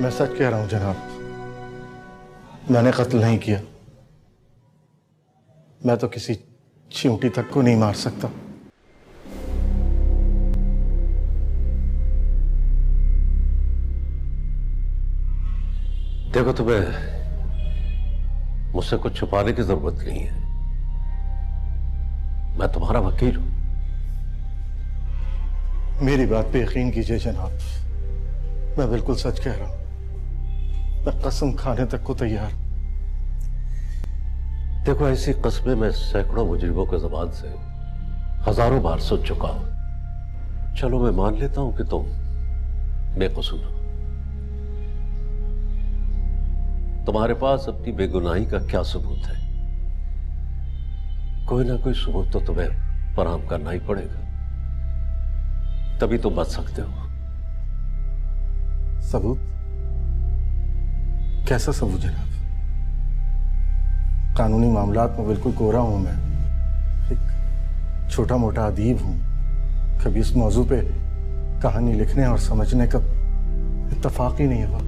मैं सच कह रहा हूं जनाब, मैंने कत्ल नहीं किया। मैं तो किसी चींटी तक को नहीं मार सकता। देखो, तुम्हें मुझसे कुछ छुपाने की जरूरत नहीं है। मैं तुम्हारा वकील हूं। मेरी बात पे यकीन कीजिए जनाब, मैं बिल्कुल सच कह रहा हूं। मैं कसम खाने तक को तैयार। देखो, ऐसी कस्में मैं सैकड़ों मुजरिमों के ज़बान से हजारों बार सुन चुका हूं। चलो, मैं मान लेता हूं कि तुम बेकसूर हो। तुम्हारे पास अपनी बेगुनाही का क्या सबूत है? कोई ना कोई सबूत तो तुम्हें फराहम करना ही पड़ेगा, तभी तुम बच सकते हो। सबूत? कैसा सबूत जनाब? कानूनी मामलात में बिल्कुल कोरा हूं मैं। एक छोटा मोटा अदीब हूं। कभी इस मौजू पे कहानी लिखने और समझने का इत्तेफाक ही नहीं हुआ।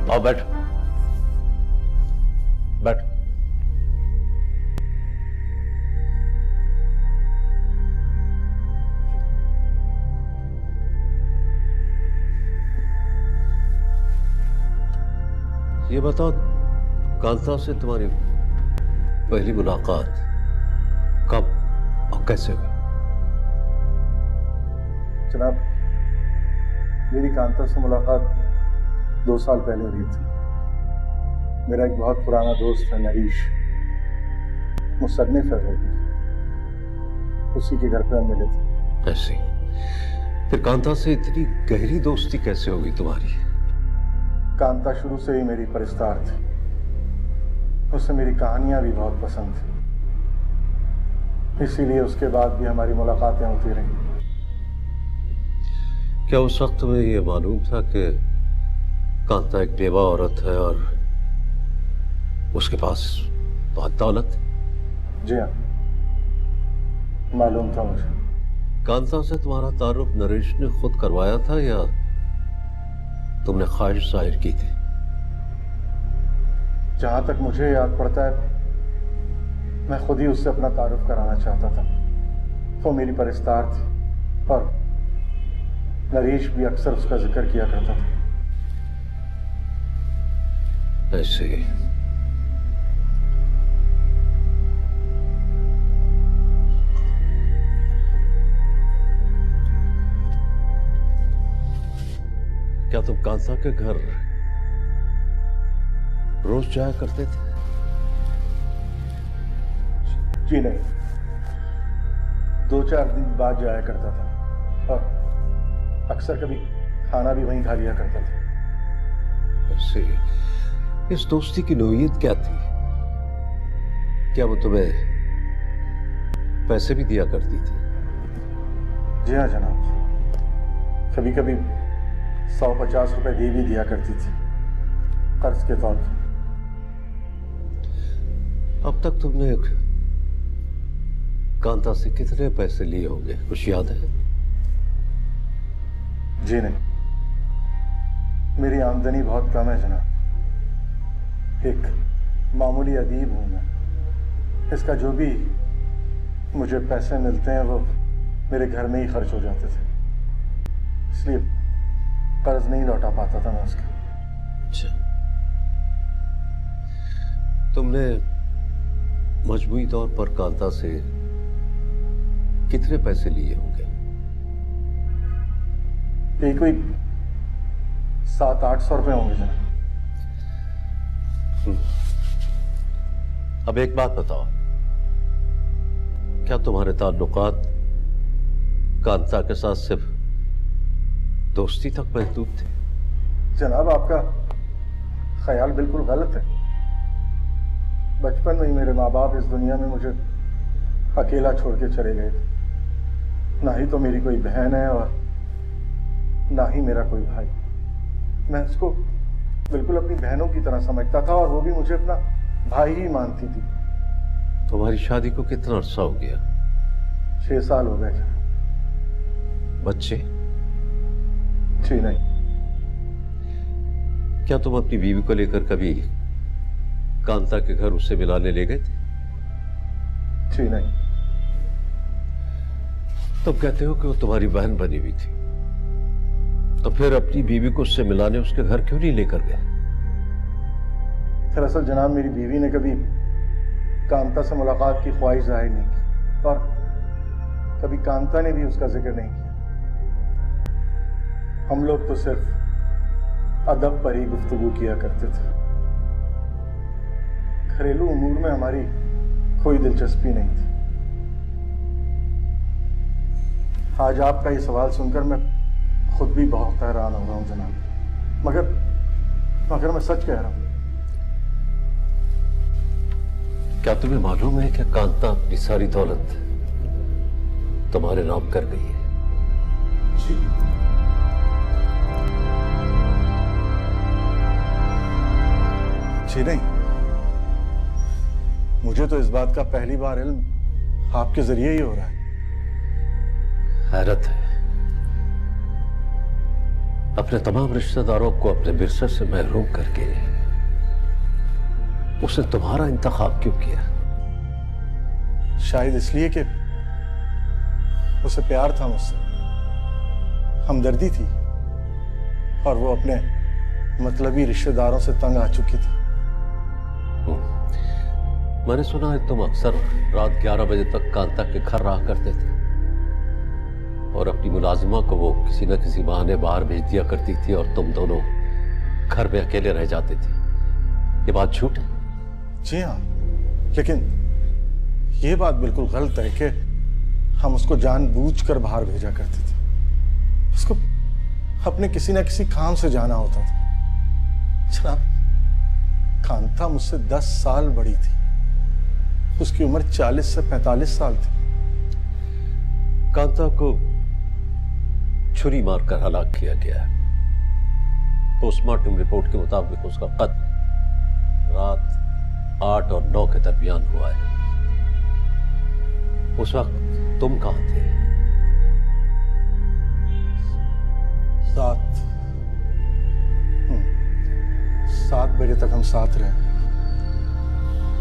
आओ, बैठो बैठो। ये बताओ, कांता से तुम्हारी पहली मुलाकात कब और कैसे हुई? जनाब, मेरी कांता से मुलाकात 2 साल पहले हुई थी। मेरा एक बहुत पुराना दोस्त है नरीश, मुसन्निफ है वो, उसी के घर पे हम मिले थे। ऐसी? फिर कांता से इतनी गहरी दोस्ती कैसे होगी तुम्हारी? कांता शुरू से ही मेरी परिस्तार थी। उसे मेरी कहानियां भी बहुत पसंद थी, इसीलिए उसके बाद भी हमारी मुलाकातें होती रही। क्या उस वक्त तुम्हें यह मालूम था कि कांता एक बेवा औरत है और उसके पास बहुत दौलत है? जी हाँ, मालूम था मुझे। कांता से तुम्हारा तारुफ नरेश ने खुद करवाया था या तुमने ख्वाहिश जाहिर की थी? जहां तक मुझे याद पड़ता है, मैं खुद ही उससे अपना तारुफ कराना चाहता था। वो मेरी परिस्तार थी और नरेश भी अक्सर उसका जिक्र किया करता था। ऐसे? क्या तुम कांता के घर रोज जाया करते थे? जी नहीं, 2-4 दिन बाद जाया करता था और अक्सर कभी खाना भी वहीं खा लिया करता था। ऐसे? इस दोस्ती की नोयत क्या थी? क्या वो तुम्हें पैसे भी दिया करती थी? जी हाँ जनाब, कभी कभी 100-50 रुपए दे भी दिया करती थी, कर्ज के तौर पर। अब तक तुमने कांता से कितने पैसे लिए होंगे, कुछ याद है? जी नहीं, मेरी आमदनी बहुत कम है जनाब। एक मामूली अदीब हूं मैं। इसका जो भी मुझे पैसे मिलते हैं वो मेरे घर में ही खर्च हो जाते थे, इसलिए कर्ज नहीं लौटा पाता था मैं उसका। अच्छा, तुमने मजबूरी तौर पर कांता से कितने पैसे लिए होंगे? यही कोई 700-800 रुपए होंगे जनाब। अब एक बात बताओ, क्या तुम्हारे ताल्लुकात कांता के साथ सिर्फ दोस्ती तक महदूद थे? जनाब, आपका ख्याल बिल्कुल गलत है। बचपन में ही मेरे माँ बाप इस दुनिया में मुझे अकेला छोड़ के चले गए थे। ना ही तो मेरी कोई बहन है और ना ही मेरा कोई भाई। मैं उसको बिल्कुल अपनी बहनों की तरह समझता था और वो भी मुझे अपना भाई ही मानती थी। तुम्हारी शादी को कितना अरसा हो गया? 6 साल हो गए जनाब। बच्चे? जी नहीं। क्या तुम अपनी बीवी को लेकर कभी कांता के घर उससे मिलाने ले गए थे? जी नहीं। तुम कहते हो कि वो तुम्हारी बहन बनी हुई थी, तो फिर अपनी बीवी को उससे मिलाने उसके घर क्यों नहीं लेकर गए? दरअसल जनाब, मेरी बीवी ने कभी कांता से मुलाकात की ख्वाहिश जाहिर नहीं की और कभी कांता ने भी उसका जिक्र नहीं किया। हम लोग तो सिर्फ अदब पर ही गुफ्तगू किया करते थे। घरेलू उमूर में हमारी कोई दिलचस्पी नहीं थी। आज आपका ये सवाल सुनकर मैं खुद भी बहुत हैरान हो रहा हूं जनाब, मगर मैं सच कह रहा हूं। क्या तुम्हें मालूम है कि कांता अपनी सारी दौलत तुम्हारे नाम कर गई है? जी। जी नहीं, मुझे तो इस बात का पहली बार इल्म आपके जरिए ही हो रहा है। हैरत है, अपने तमाम रिश्तेदारों को अपने विरसे से महरूम करके उसने तुम्हारा इंतखाब क्यों किया? शायद इसलिए कि उसे प्यार था मुझसे, हमदर्दी थी और वो अपने मतलबी रिश्तेदारों से तंग आ चुकी थी। मैंने सुना है तुम अक्सर रात 11 बजे तक कांता के घर रहा करते थे और अपनी मुलाजिमा को वो किसी न किसी बहाने बाहर भेज दिया करती थी और तुम दोनों घर में अकेले रह जाते थे। ये बात झूठ है? जी हाँ, लेकिन ये बात बिल्कुल गलत है कि हम उसको जानबूझकर बाहर भेजा करते थे। उसको अपने किसी न किसी काम से जाना होता था। जनाब, कांता मुझसे 10 साल बड़ी थी। उसकी उम्र 40 से 45 साल थी। कांता को छुरी मारकर हलाक किया गया है। पोस्टमार्टम रिपोर्ट के मुताबिक उसका कत्ल रात 8 और 9 के दरमियान हुआ है। उस वक्त तुम कहां थे? 7 बजे तक हम साथ रहे।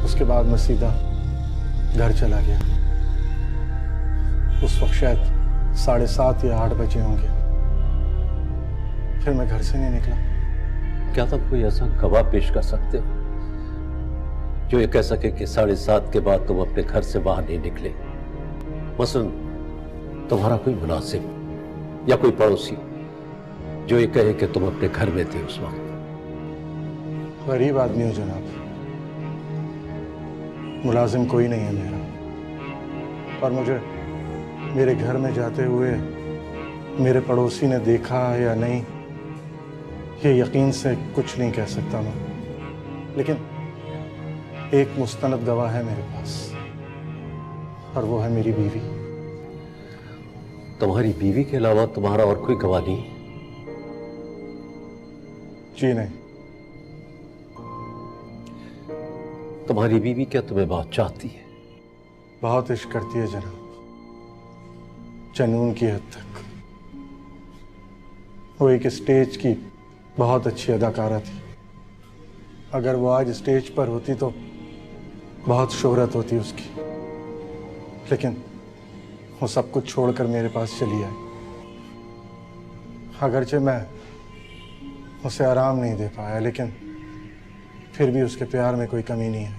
उसके बाद मैं सीधा घर चला गया। उस वक्त शायद 7:30 या 8 बजे होंगे। फिर मैं घर से नहीं निकला। क्या तुम कोई ऐसा गवाह पेश कर सकते हो जो ये कह सके कि 7:30 के बाद तुम अपने घर से बाहर नहीं निकले? मसलन तुम्हारा कोई मुलाजिम या कोई पड़ोसी जो ये कहे कि तुम अपने घर में थे उस वक्त। गरीब आदमी हो जनाब, मुलाजिम कोई नहीं है मेरा। और मुझे मेरे घर में जाते हुए मेरे पड़ोसी ने देखा या नहीं, ये यकीन से कुछ नहीं कह सकता मैं। लेकिन एक मुस्तनद गवाह है मेरे पास और वो है मेरी बीवी। तुम्हारी बीवी के अलावा तुम्हारा और कोई गवाह नहीं? जी नहीं। तुम्हारी बीवी क्या तुम्हें बहुत चाहती है? बहुत इश्क करती है जनाब, जनून की हद तक। वो एक स्टेज की बहुत अच्छी अदाकारा थी। अगर वो आज स्टेज पर होती तो बहुत शोहरत होती उसकी, लेकिन वो सब कुछ छोड़कर मेरे पास चली आई। अगरचे मैं उसे आराम नहीं दे पाया, लेकिन फिर भी उसके प्यार में कोई कमी नहीं है।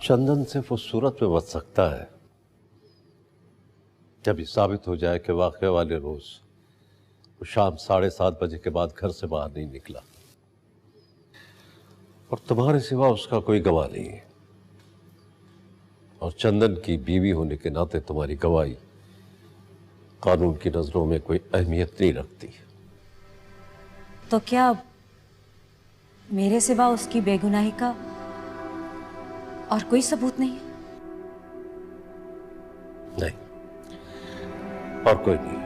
चंदन सिर्फ उस सूरत में बच सकता है जब ये साबित हो जाए कि वाकये वाले रोज वो शाम 7:30 बजे के बाद घर से बाहर नहीं निकला और तुम्हारे सिवा उसका कोई गवाह नहीं है। और चंदन की बीवी होने के नाते तुम्हारी गवाही कानून की नजरों में कोई अहमियत नहीं रखती। तो क्या मेरे सिवा उसकी बेगुनाही का और कोई सबूत नहीं है? नहीं, और कोई नहीं।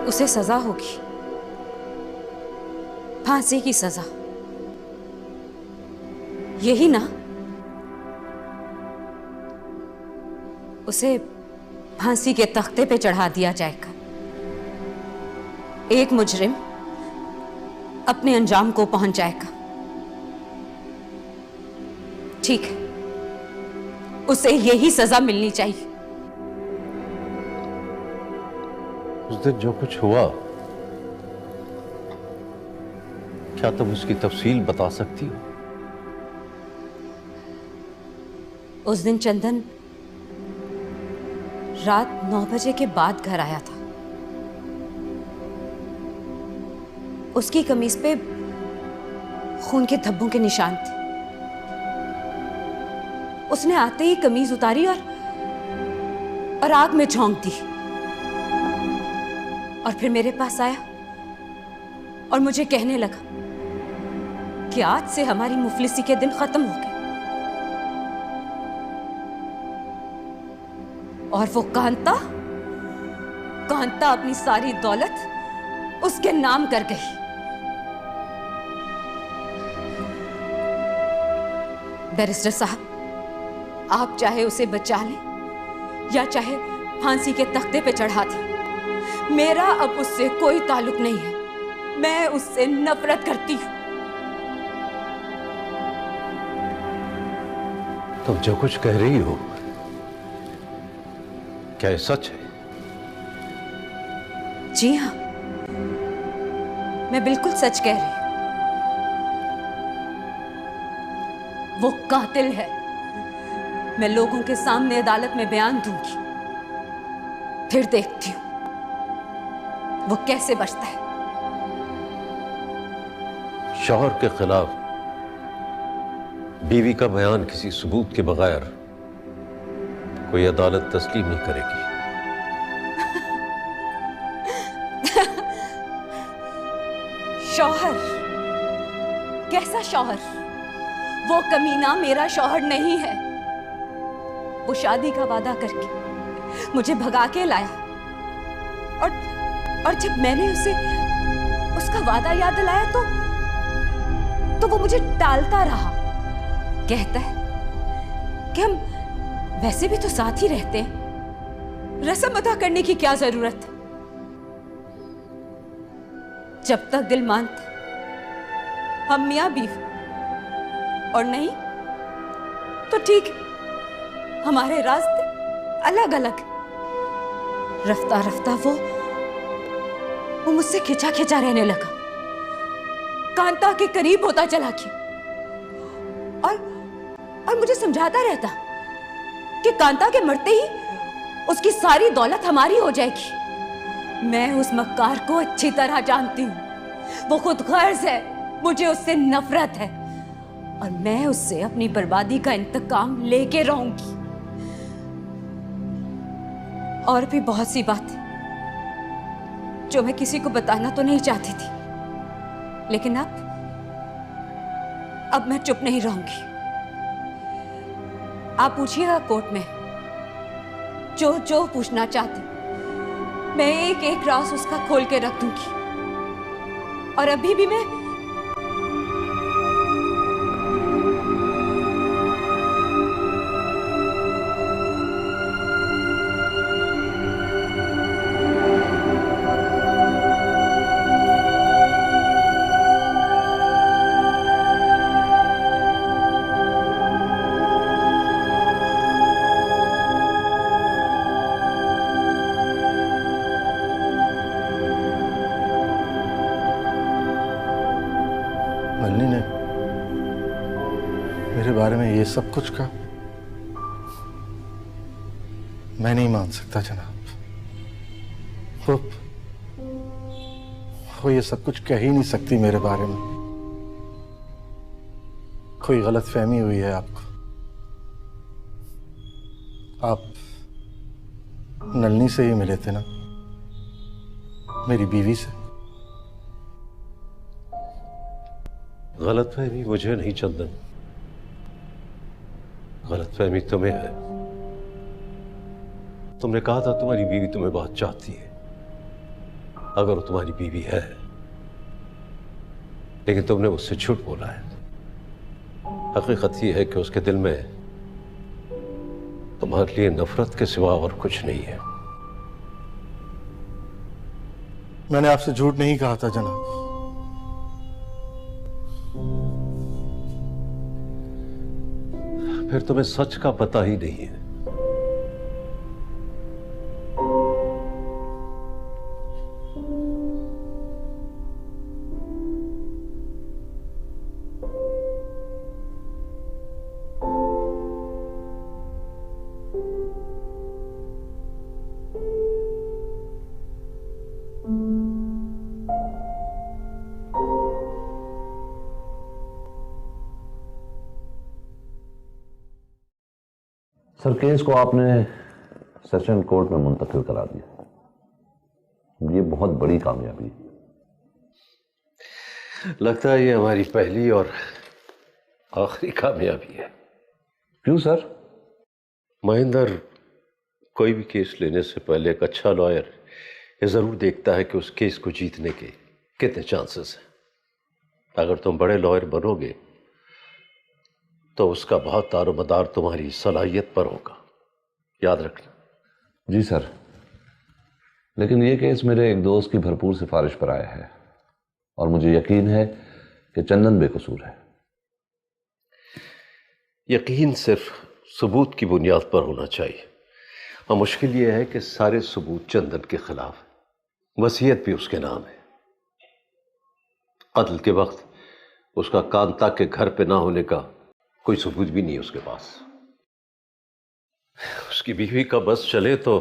उसे सजा होगी, फांसी की सजा, यही ना? उसे फांसी के तख्ते पे चढ़ा दिया जाएगा। एक मुजरिम अपने अंजाम को पहुंच जाएगा। ठीक है, उसे यही सजा मिलनी चाहिए। उस दिन जो कुछ हुआ, क्या तुम उसकी तफसील बता सकती हो? उस दिन चंदन रात 9 बजे के बाद घर आया था। उसकी कमीज पे खून के धब्बों के निशान थे। उसने आते ही कमीज उतारी और आग में झोंक दी और फिर मेरे पास आया और मुझे कहने लगा कि आज से हमारी मुफलिसी के दिन खत्म हो गए। और वो कांता अपनी सारी दौलत उसके नाम कर गई। बैरिस्टर साहब, आप चाहे उसे बचा लें या चाहे फांसी के तख्ते पे चढ़ा दें, मेरा अब उससे कोई ताल्लुक नहीं है। मैं उससे नफरत करती हूं। तुम जो कुछ कह रही हो, क्या ये सच है? जी हां, मैं बिल्कुल सच कह रही हूं। वो कातिल है। मैं लोगों के सामने अदालत में बयान दूंगी, फिर देखती हूं वो कैसे बचता है। शौहर के खिलाफ बीवी का बयान किसी सबूत के बगैर कोई अदालत तस्लीम नहीं करेगी। शौहर? कैसा शौहर? वो कमीना मेरा शौहर नहीं है। वो शादी का वादा करके मुझे भगा के लाया और जब मैंने उसे उसका वादा याद दिलाया तो वो मुझे टालता रहा। कहता है कि हम वैसे भी तो साथ ही रहते हैं, रस्म अदा करने की क्या जरूरत है। जब तक दिल मानता हम मियां बीवी, और नहीं तो ठीक है, हमारे रास्ते अलग अलग। रफ्ता रफ्ता वो मुझसे खिंचा खिंचा रहने लगा, कांता के करीब होता चला गया और मुझे समझाता रहता कि कांता के मरते ही उसकी सारी दौलत हमारी हो जाएगी। मैं उस मक्कार को अच्छी तरह जानती हूं। वो खुद गर्ज है, मुझे उससे नफरत है और मैं उससे अपनी बर्बादी का इंतकाम लेके रहूंगी। और भी बहुत सी बातें जो मैं किसी को बताना तो नहीं चाहती थी, लेकिन अब मैं चुप नहीं रहूंगी। आप पूछिएगा कोर्ट में जो पूछना चाहते, मैं एक एक राज उसका खोल के रख दूंगी। और अभी भी मैं बारे में ये सब कुछ कहा? मैं नहीं मान सकता जनाब। वो ये सब कुछ कह ही नहीं सकती मेरे बारे में। कोई गलत फहमी हुई है आपको। आप नलनी से ही मिले थे ना, मेरी बीवी से। गलतफहमी मुझे नहीं चंदन, गलतफहमी तुम्हें है। तुमने कहा था तुम्हारी बीवी तुम्हें बहुत चाहती है। अगर वो तुम्हारी बीवी है, लेकिन तुमने मुझसे झूठ बोला है। हकीकत यह है कि उसके दिल में तुम्हारे लिए नफरत के सिवा और कुछ नहीं है। मैंने आपसे झूठ नहीं कहा था जनाब। फिर तुम्हें सच का पता ही नहीं है। सर, केस को आपने सेशन कोर्ट में मुंतकिल करा दिया। ये बहुत बड़ी कामयाबी है। लगता है ये हमारी पहली और आखिरी कामयाबी है। क्यों सर? महेंद्र कोई भी केस लेने से पहले एक अच्छा लॉयर ये जरूर देखता है कि उस केस को जीतने के कितने चांसेस हैं। अगर तुम बड़े लॉयर बनोगे तो उसका बहुत दारोमदार तुम्हारी सलाहियत पर होगा, याद रखना। जी सर, लेकिन ये केस मेरे एक दोस्त की भरपूर सिफारिश पर आया है और मुझे यकीन है कि चंदन बेकसूर है। यकीन सिर्फ सबूत की बुनियाद पर होना चाहिए, और मुश्किल यह है कि सारे सबूत चंदन के खिलाफ है। वसीयत भी उसके नाम है। कत्ल के वक्त उसका कांता के घर पे ना होने का कोई सबूत भी नहीं है उसके पास। उसकी बीवी का बस चले तो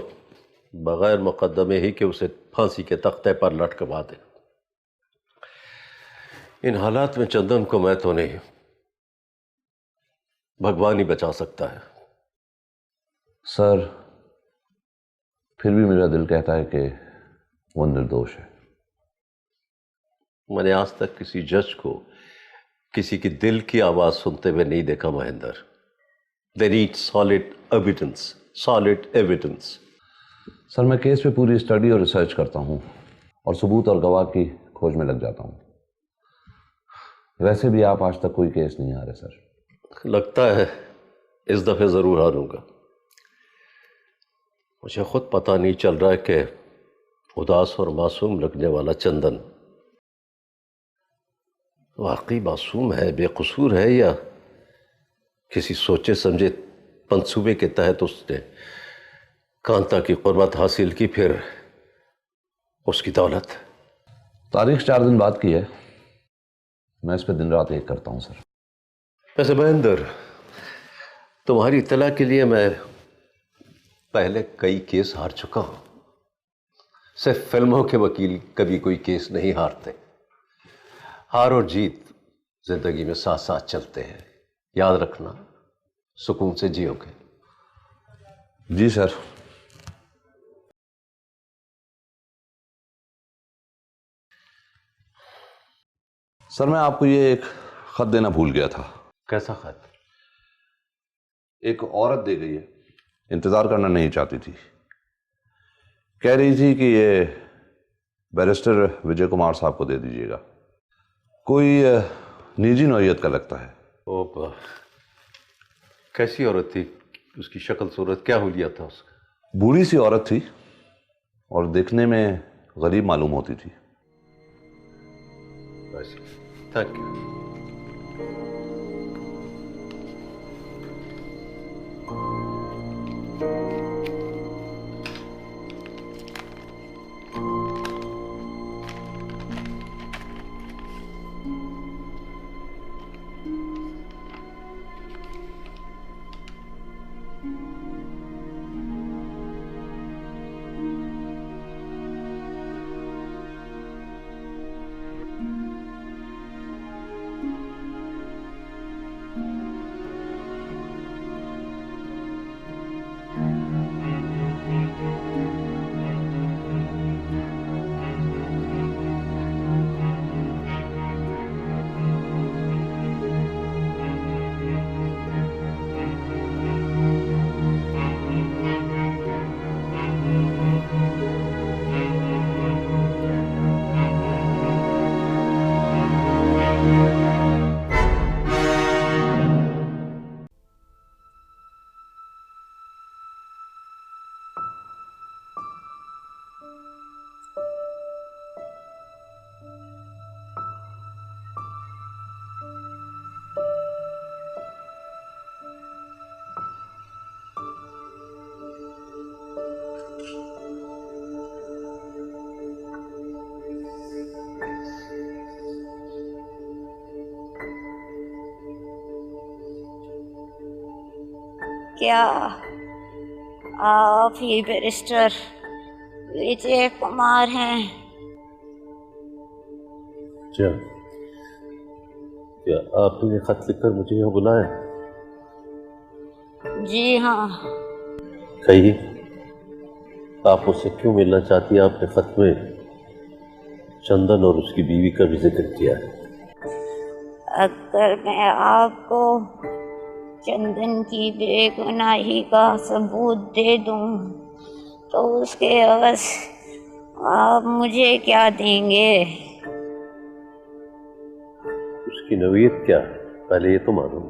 बगैर मुकदमे ही कि उसे फांसी के तख्ते पर लटकवा दे। इन हालात में चंदन को मैं तो नहीं, भगवान ही बचा सकता है। सर, फिर भी मेरा दिल कहता है कि वो निर्दोष है। मैंने आज तक किसी जज को किसी की दिल की आवाज सुनते हुए नहीं देखा Mahendra. They need solid evidence, solid evidence. Sir, मैं केस पे पूरी स्टडी और रिसर्च करता हूँ और सबूत और गवाह की खोज में लग जाता हूँ। वैसे भी आप आज तक कोई केस नहीं हारे सर। लगता है इस दफे जरूर हारूंगा। मुझे खुद पता नहीं चल रहा है कि उदास और मासूम लगने वाला चंदन वाकई मासूम है, बेकसूर है, या किसी सोचे समझे मंसूबे के तहत उसने कांता की कुर्बत हासिल की, फिर उसकी दौलत। तारीख 4 दिन बाद की है। मैं इस पर दिन रात एक करता हूँ सर। वैसे महेंद्र, तुम्हारी इत्तला के लिए मैं पहले कई केस हार चुका हूं। सिर्फ फिल्मों के वकील कभी कोई केस नहीं हारते। हार और जीत जिंदगी में साथ साथ चलते हैं, याद रखना। सुकून से जियोगे। जी सर। सर, मैं आपको ये एक खत देना भूल गया था। कैसा खत? एक औरत दे गई है, इंतजार करना नहीं चाहती थी। कह रही थी कि ये बैरिस्टर विजय कुमार साहब को दे दीजिएगा। कोई निजी नौयत का लगता है। ओ, कैसी औरत थी? उसकी शक्ल सूरत क्या हुलिया था उसका? बूढ़ी सी औरत थी और देखने में गरीब मालूम होती थी। Thank you. क्या आप ही बैरिस्टर विजय कुमार हैं? क्या क्या आपने खत लिखकर मुझे यहाँ बुलाया? जी हाँ। कहिए, आप मुझसे क्यों मिलना चाहती हैं? आपने खत में चंदन और उसकी बीवी का भी जिक्र किया है। अगर मैं आपको चंदन की बेगुनाही का सबूत दे दूं तो उसके एवज आप मुझे क्या देंगे? उसकी नवीयत क्या है, पहले ये तो मालूम।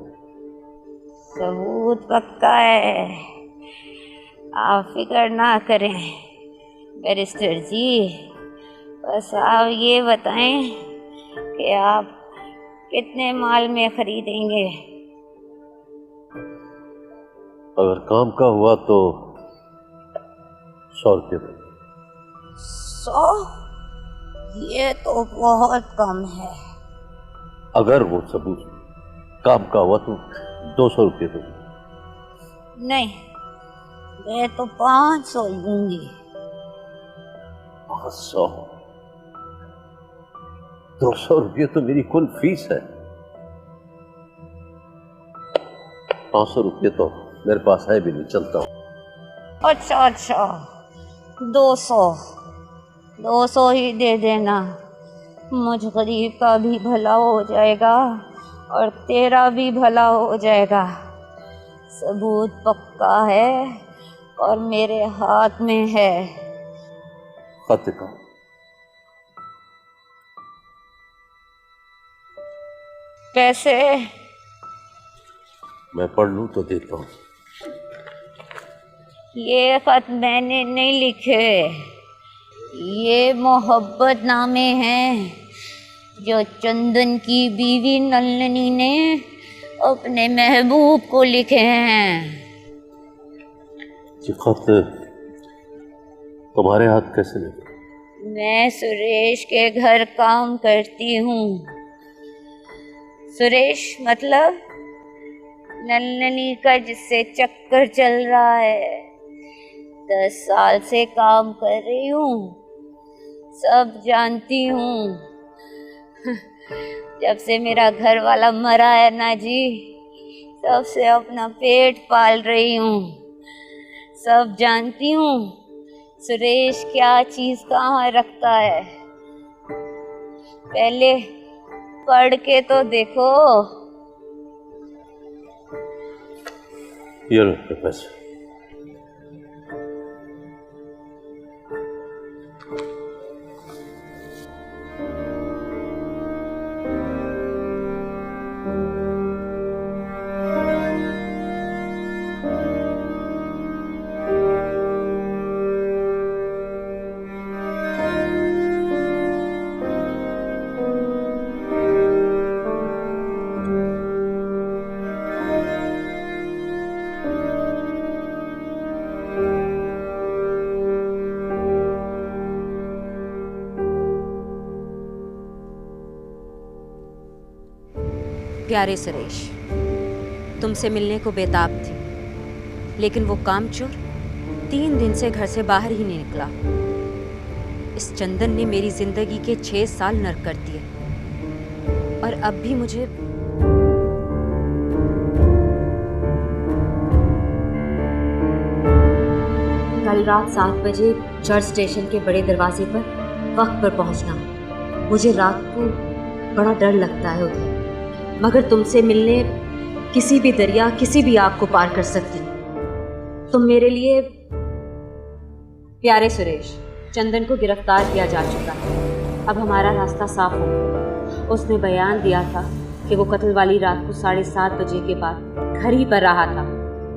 सबूत पक्का है, आप फिक्र ना करें बैरिस्टर जी। बस आप ये बताएं कि आप कितने माल में खरीदेंगे? अगर काम का हुआ तो 100 रुपये में। 100? ये तो बहुत कम है। अगर वो सबूत काम का हुआ तो 200 रुपये में। नहीं, मैं तो 500 लूंगी। 500? 200 रुपये तो मेरी कुल फीस है। 500 रुपये तो मेरे पास है भी नहीं, चलता हूँ। अच्छा, 200 ही दे देना। मुझ गरीब का भी भला हो जाएगा और तेरा भी भला हो जाएगा। सबूत पक्का है और मेरे हाथ में है। खत दिखाओ। कैसे? मैं पढ़ लूँ तो देता हूँ। ये खत मैंने नहीं लिखे, ये मोहब्बत नामे हैं जो चंदन की बीवी नलिनी ने अपने महबूब को लिखे हैं। ये खत तुम्हारे हाथ कैसे लगे? मैं सुरेश के घर काम करती हूँ। सुरेश मतलब नलिनी का जिससे चक्कर चल रहा है। 10 साल से काम कर रही हूँ, सब जानती हूँ। जब से मेरा घर वाला मरा है ना जी, तब से अपना पेट पाल रही हूँ। सब जानती हूँ सुरेश क्या चीज कहाँ रखता है। पहले पढ़ के तो देखो। ये लो पैसे। प्यारे सुरेश, तुमसे मिलने को बेताब थी, लेकिन वो कामचोर 3 दिन से घर से बाहर ही नहीं निकला। इस चंदन ने मेरी जिंदगी के 6 साल नर्क कर दिए और अब भी मुझे कल रात 7 बजे चर्च स्टेशन के बड़े दरवाजे पर वक्त पर पहुंचना। मुझे रात को बड़ा डर लगता है उधर, मगर तुमसे मिलने किसी भी दरिया, किसी भी आग को पार कर सकती। तुम मेरे लिए। प्यारे सुरेश, चंदन को गिरफ्तार किया जा चुका है। अब हमारा रास्ता साफ हो गया। उसने बयान दिया था कि वो कत्ल वाली रात को 7:30 बजे के बाद घर ही पर रहा था।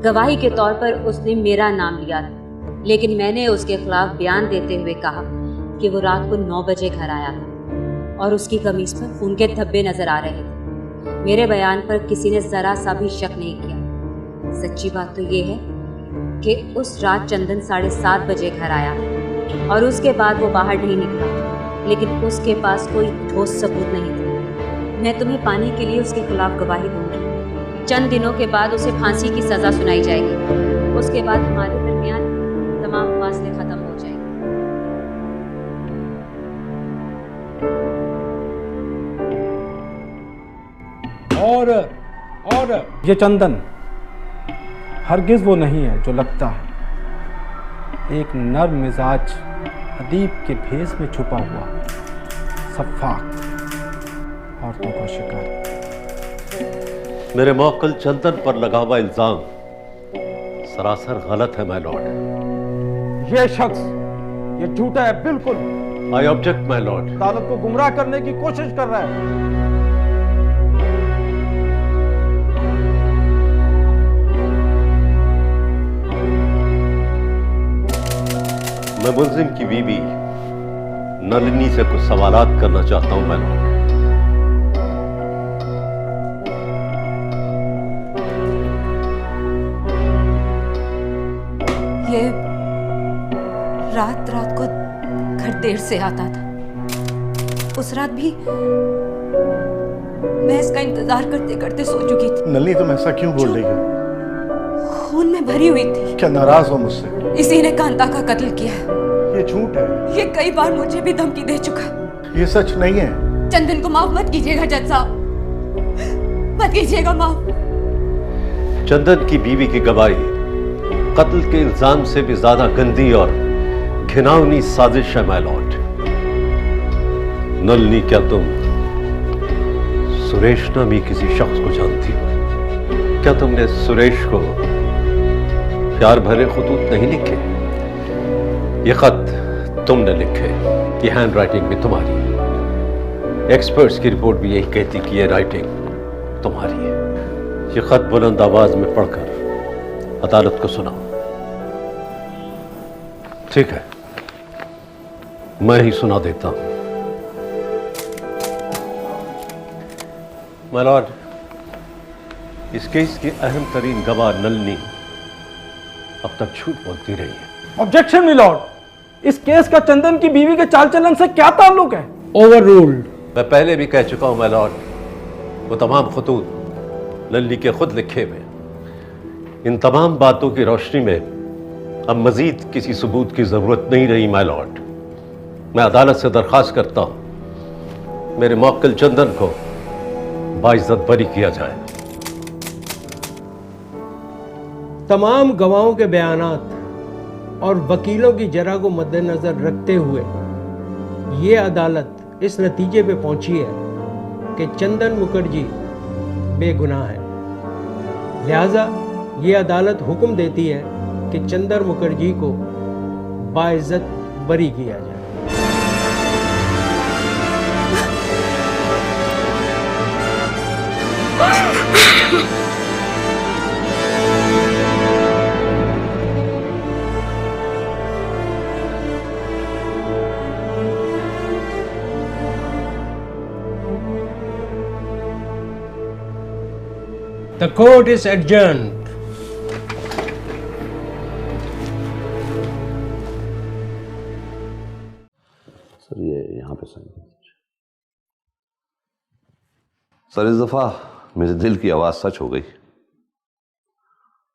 गवाही के तौर पर उसने मेरा नाम लिया था। लेकिन मैंने उसके खिलाफ बयान देते हुए कहा कि वो रात को 9 बजे घर आया था और उसकी कमीज पर खून के धब्बे नजर आ रहे थे। मेरे बयान पर किसी ने जरा सा भी शक नहीं किया। सच्ची बात तो ये है कि उस रात चंदन 7:30 बजे घर आया और उसके बाद वो बाहर नहीं निकला, लेकिन उसके पास कोई ठोस सबूत नहीं था। मैं तुम्हें पाने के लिए उसके खिलाफ गवाही दूंगी। चंद दिनों के बाद उसे फांसी की सजा सुनाई जाएगी। उसके बाद हमारे दरमियान तमाम फासले खत्म हो जाएंगे। और ये चंदन हरगिज वो नहीं है जो लगता है। एक नर्म मिजाज अदीब के भेस में छुपा हुआ सफाक औरतों का शिकार। मेरे मौक्कल चंदन पर लगा हुआ इल्जाम सरासर गलत है माय लॉर्ड। ये शख्स ये झूठा है बिल्कुल। I object my Lord. अदालत को गुमराह करने की कोशिश कर रहा है। मैं मुल्जिम की बीवी नलिनी से कुछ सवालात करना चाहता हूं माय लॉर्ड। ये रात को घर देर से आता था। उस रात भी मैं इसका इंतजार करते करते सो चुकी थी। नलिनी, तुम ऐसा क्यों बोल रही हो? खून में भरी हुई थी। क्या नाराज हो मुझसे? इसी ने कांता का कत्ल किया। ये झूठ है। ये कई बार मुझे भी धमकी दे चुका। ये सच नहीं है। चंदन को माफ मत कीजिएगा जज साहब, मत कीजिएगा माफ। चंदन की बीवी की गवाही कत्ल के इल्जाम से भी ज्यादा गंदी और घिनौनी साजिश है माय लॉर्ड। नलिनी, क्या तुम सुरेश नामी किसी शख्स को जानती हो? क्या तुमने सुरेश को प्यार भरे खतूत नहीं लिखे? ये खत तुमने लिखे, ये हैंड राइटिंग भी तुम्हारी है। एक्सपर्ट्स की रिपोर्ट भी यही कहती कि ये राइटिंग तुम्हारी है। ये खत बुलंद आवाज में पढ़कर अदालत को सुनाओ। ठीक है, मैं ही सुना देता हूं। माय लॉर्ड, इस केस की अहम तरीन गवाह नलिनी अब तक झूठ बोलती रही है। ऑब्जेक्शन माय लॉर्ड, इस केस का चंदन की बीवी के चाल चलन से क्या ताल्लुक है? Over ruled. मैं पहले भी कह चुका हूं माय लॉर्ड, वो तमाम खतूत नलिनी के खुद लिखे हुए। इन तमाम बातों की रोशनी में अब मजीद किसी सबूत की जरूरत नहीं रही माय लॉर्ड। मैं अदालत से दरखास्त करता हूं मेरे मौक्किल चंदन को बाइज्जत बरी किया जाए। तमाम गवाहों के बयानात और वकीलों की जरा को मद्देनजर रखते हुए ये अदालत इस नतीजे पे पहुंची है कि चंदन मुखर्जी बेगुनाह है। लिहाजा ये अदालत हुक्म देती है कि चंदन मुखर्जी को बाइज्जत बरी किया जाए। The court is adjourned. Sir ये यहाँ पे साइन। सर इस दफ़ा मेरे दिल की आवाज़ सच हो गई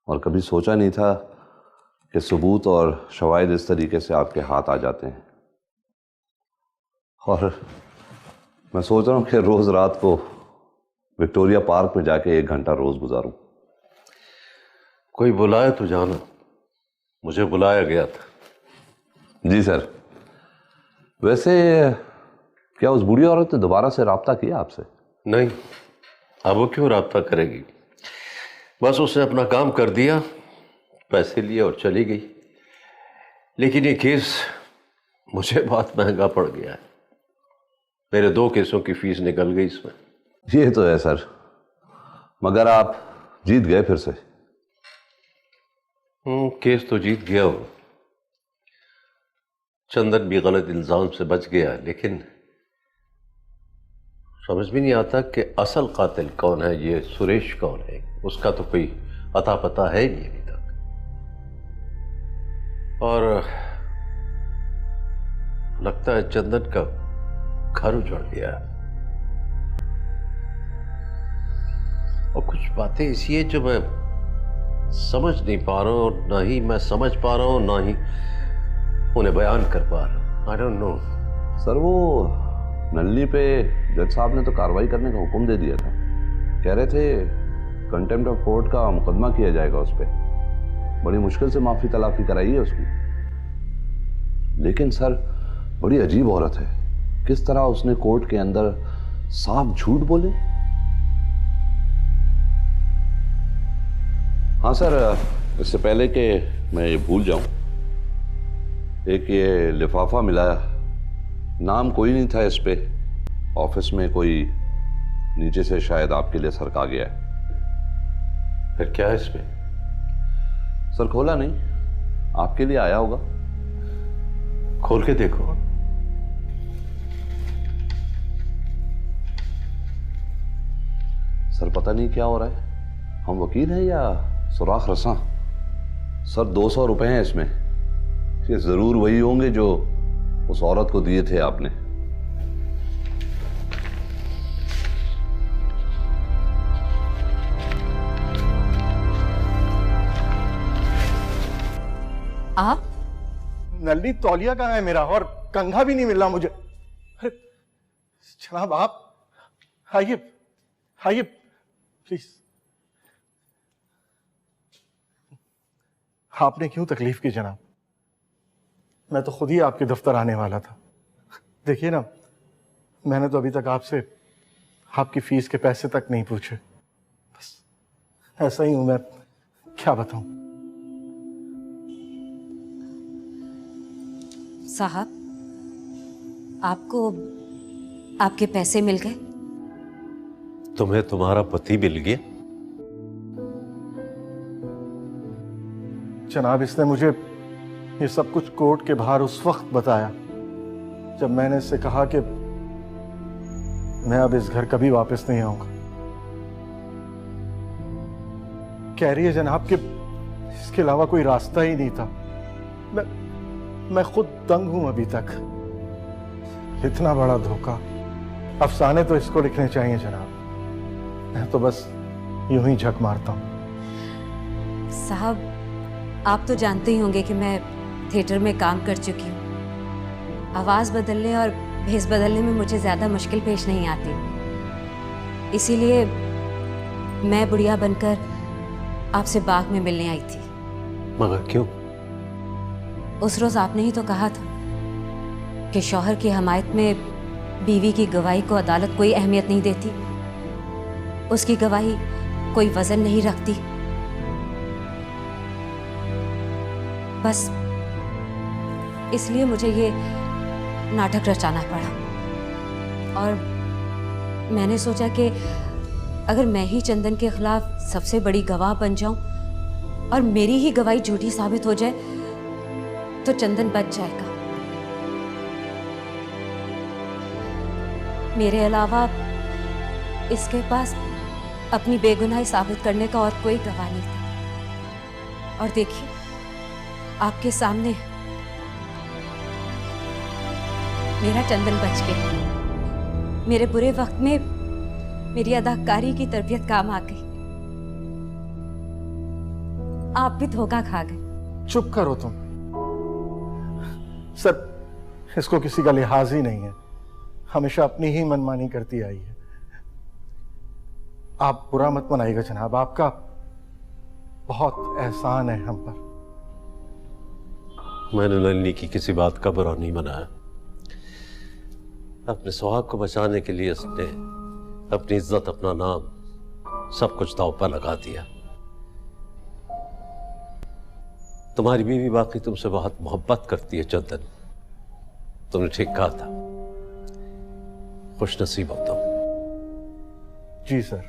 और कभी सोचा नहीं था कि सबूत और शवाहिद इस तरीके से आपके हाथ आ जाते हैं। और मैं सोच रहा हूँ कि रोज़ रात को विक्टोरिया पार्क में जाके 1 घंटा रोज़ गुजारूं। कोई बुलाए तो जाना, मुझे बुलाया गया था। जी सर। वैसे क्या उस बूढ़ी औरत ने दोबारा से रब्ता किया आपसे? नहीं, अब वो क्यों रब्ता करेगी? बस उसने अपना काम कर दिया, पैसे लिए और चली गई। लेकिन ये केस मुझे बहुत महंगा पड़ गया है। मेरे 2 केसों की फीस निकल गई इसमें। ये तो है सर, मगर आप जीत गए फिर से। केस तो जीत गया हो, चंदन भी गलत इल्जाम से बच गया, लेकिन समझ भी नहीं आता कि असल कातिल कौन है, ये सुरेश कौन है। उसका तो कोई अता पता है ही नहीं अभी तक। और लगता है चंदन का घर उजड़ गया। और कुछ बातें ऐसी है जो मैं समझ नहीं पा रहा हूं, ना ही मैं समझ पा रहा हूं, ना ही उन्हें बयान कर पा रहा हूं। I don't know. सर वो नल्ली पे जज साहब ने तो कार्रवाई करने का हुक्म दे दिया था। कह रहे थे कंटेम्प्ट ऑफ कोर्ट का मुकदमा किया जाएगा उस पर। बड़ी मुश्किल से माफी तलाफी कराई है उसकी। लेकिन सर बड़ी अजीब औरत है, किस तरह उसने कोर्ट के अंदर साफ झूठ बोले। हाँ सर, इससे पहले कि मैं ये भूल जाऊं, एक ये लिफाफा मिला, नाम कोई नहीं था इस पे। ऑफिस में कोई नीचे से शायद आपके लिए सरका गया है। फिर क्या है इसमें? सर खोला नहीं, आपके लिए आया होगा। खोल के देखो। सर पता नहीं क्या हो रहा है, हम वकील हैं या सुराख रसां। सर 200 रुपए हैं इसमें। ये जरूर वही होंगे जो उस औरत को दिए थे आपने। आप? नल्ली तौलिया कहाँ है मेरा, और कंघा भी नहीं मिल रहा मुझे। अरे जनाब आप आइए आइए प्लीज। आपने क्यों तकलीफ की जनाब? मैं तो खुद ही आपके दफ्तर आने वाला था। देखिए ना, मैंने तो अभी तक आपसे आपकी फीस के पैसे तक नहीं पूछे। बस ऐसा ही हूं मैं, क्या बताऊं। साहब, आपको आपके पैसे मिल गए? तुम्हें तुम्हारा पति मिल गया? जनाब इसने मुझे ये सब कुछ कोर्ट के बाहर उस वक्त बताया जब मैंने इससे कहा कि मैं अब इस घर कभी वापस नहीं आऊंगा। कह रही है जनाब कि इसके अलावा कोई रास्ता ही नहीं था। मैं खुद दंग हूं अभी तक। इतना बड़ा धोखा, अफसाने तो इसको लिखने चाहिए जनाब। मैं तो बस यूं ही झक मारता हूं। साहब, आप तो जानते ही होंगे कि मैं थिएटर में काम कर चुकी हूँ। आवाज़ बदलने और भेस बदलने में मुझे ज़्यादा मुश्किल पेश नहीं आती। इसीलिए मैं बुढ़िया बनकर आपसे बाग में मिलने आई थी। मगर क्यों? उस रोज़ आपने ही तो कहा था कि शौहर की हमायत में बीवी की गवाही को अदालत कोई अहमियत नहीं देती, उसकी गवाही कोई वजन नहीं रखती। बस इसलिए मुझे ये नाटक रचाना पड़ा। और मैंने सोचा कि अगर मैं ही चंदन के खिलाफ सबसे बड़ी गवाह बन जाऊं और मेरी ही गवाही झूठी साबित हो जाए तो चंदन बच जाएगा। मेरे अलावा इसके पास अपनी बेगुनाही साबित करने का और कोई गवाह नहीं था। और देखिए, आपके सामने मेरा चंदन बच गया। मेरे बुरे वक्त में मेरी अदाकारी की तरबियत काम आ गई। आप भी धोखा खा गए। चुप करो तुम। सर, इसको किसी का लिहाज ही नहीं है, हमेशा अपनी ही मनमानी करती आई है। आप बुरा मत मनाइएगा जनाब, आपका बहुत एहसान है हम पर। मैंने नलिनी की किसी बात का बुरा नहीं मनाया। अपने सुहाग को बचाने के लिए उसने अपनी इज्जत, अपना नाम, सब कुछ दांव पर लगा दिया। तुम्हारी बीवी बाकी तुमसे बहुत मोहब्बत करती है चंदन, तुमने ठीक कहा था। खुश नसीब होता हूं। जी सर।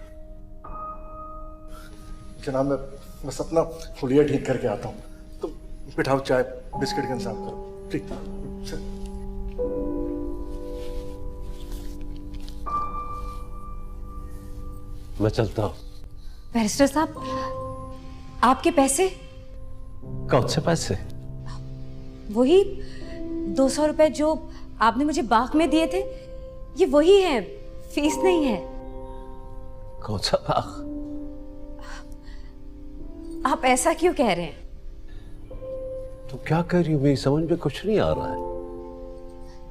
जनाब मैं बस अपना हुलिया ठीक करके आता हूं। तो बिठाओ, चाय बिस्किट का इंतजाम करो। मैं चलता हूं। बैरिस्टर साहब, आपके पैसे? कौन से पैसे? वही 200 रुपए जो आपने मुझे बाग में दिए थे, ये वही है, फीस नहीं है। कौन सा बाग? आप ऐसा क्यों कह रहे हैं? तो क्या कह रही हो? मेरी समझ में कुछ नहीं आ रहा है।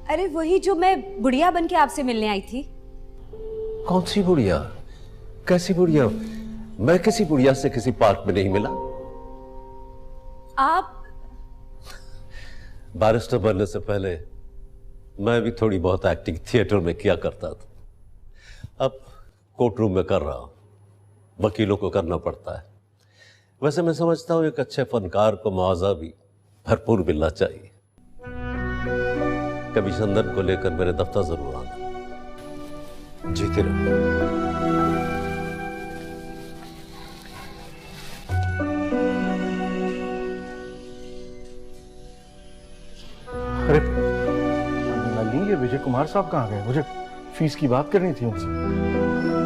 अरे वही जो मैं बुढ़िया बन के आपसे मिलने आई थी। कौन सी बुढ़िया? कैसी बुढ़िया? मैं किसी बुढ़िया से किसी पार्क में नहीं मिला। आप बैरिस्टर बनने से पहले मैं भी थोड़ी बहुत एक्टिंग थिएटर में किया करता था। अब कोर्ट रूम में कर रहा हूं, वकीलों को करना पड़ता है। वैसे मैं समझता हूं एक अच्छे फनकार को मुआवजा भी भरपूर मिलना चाहिए। कभी चंदन को लेकर मेरे दफ्तर जरूर आना। जीते रहो। अरे नलिनी, ये विजय कुमार साहब कहाँ गए? मुझे फीस की बात करनी थी उनसे।